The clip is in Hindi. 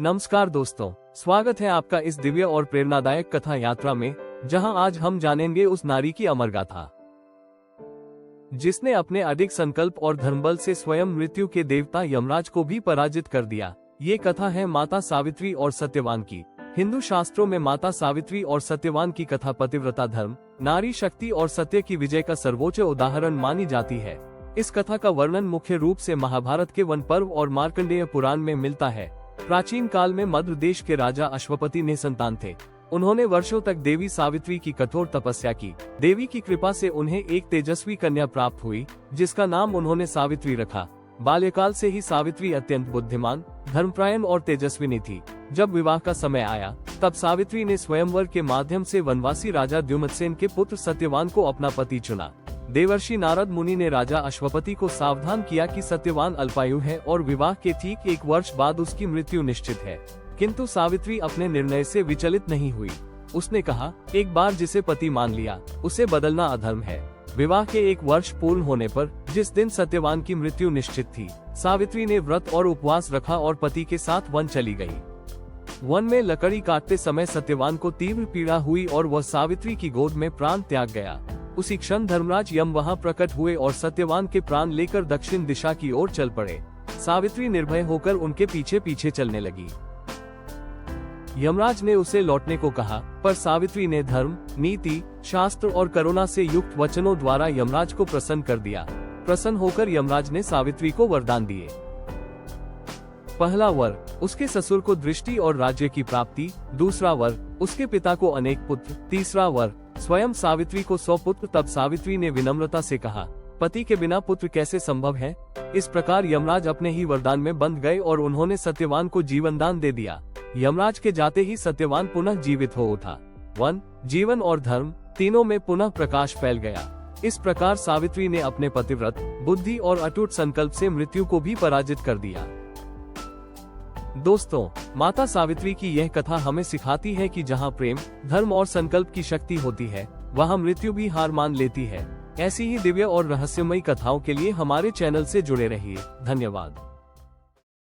नमस्कार दोस्तों, स्वागत है आपका इस दिव्य और प्रेरणादायक कथा यात्रा में, जहां आज हम जानेंगे उस नारी की अमर गाथा जिसने अपने अडिग संकल्प और धर्मबल से स्वयं मृत्यु के देवता यमराज को भी पराजित कर दिया। ये कथा है माता सावित्री और सत्यवान की। हिंदू शास्त्रों में माता सावित्री और सत्यवान की कथा पतिव्रता धर्म, नारी शक्ति और सत्य की विजय का सर्वोच्च उदाहरण मानी जाती है। इस कथा का वर्णन मुख्य रूप से महाभारत के वन पर्व और मार्कंडेय पुराण में मिलता है। प्राचीन काल में मद्र देश के राजा अश्वपति ने संतान थे। उन्होंने वर्षों तक देवी सावित्री की कठोर तपस्या की। देवी की कृपा से उन्हें एक तेजस्वी कन्या प्राप्त हुई, जिसका नाम उन्होंने सावित्री रखा। बाल्यकाल से ही सावित्री अत्यंत बुद्धिमान, धर्मपरायण और तेजस्विनी थी। जब विवाह का समय आया, तब सावित्री ने स्वयंवर के माध्यम से वनवासी राजा द्युमत्सेन के पुत्र सत्यवान को अपना पति चुना। देवर्षि नारद मुनि ने राजा अश्वपति को सावधान किया कि सत्यवान अल्पायु है और विवाह के ठीक 1 वर्ष बाद उसकी मृत्यु निश्चित है। किंतु सावित्री अपने निर्णय से विचलित नहीं हुई। उसने कहा, एक बार जिसे पति मान लिया, उसे बदलना अधर्म है। विवाह के 1 वर्ष पूर्ण होने पर, जिस दिन सत्यवान की मृत्यु निश्चित थी, सावित्री ने व्रत और उपवास रखा और पति के साथ वन चली गई। वन में लकड़ी काटते समय सत्यवान को तीव्र पीड़ा हुई और वह सावित्री की गोद में प्राण त्याग गया। उसी क्षण धर्मराज यम वहां प्रकट हुए और सत्यवान के प्राण लेकर दक्षिण दिशा की ओर चल पड़े। सावित्री निर्भय होकर उनके पीछे पीछे चलने लगी। यमराज ने उसे लौटने को कहा, पर सावित्री ने धर्म, नीति, शास्त्र और करुणा से युक्त वचनों द्वारा यमराज को प्रसन्न कर दिया। प्रसन्न होकर यमराज ने सावित्री को वरदान दिए। पहला वर, उसके ससुर को दृष्टि और राज्य की प्राप्ति। दूसरा वर, उसके पिता को अनेक पुत्र। तीसरा वर, स्वयं सावित्री को 100 पुत्र। तब सावित्री ने विनम्रता से कहा, पति के बिना पुत्र कैसे संभव है। इस प्रकार यमराज अपने ही वरदान में बंध गए और उन्होंने सत्यवान को जीवनदान दे दिया। यमराज के जाते ही सत्यवान पुनः जीवित हो उठा। वन, जीवन और धर्म तीनों में पुनः प्रकाश फैल गया। इस प्रकार सावित्री ने अपने पतिव्रत, बुद्धि और अटूट संकल्प से मृत्यु को भी पराजित कर दिया। दोस्तों, माता सावित्री की यह कथा हमें सिखाती है कि जहाँ प्रेम, धर्म और संकल्प की शक्ति होती है, वहाँ मृत्यु भी हार मान लेती है। ऐसी ही दिव्य और रहस्यमयी कथाओं के लिए हमारे चैनल से जुड़े रहिए। धन्यवाद।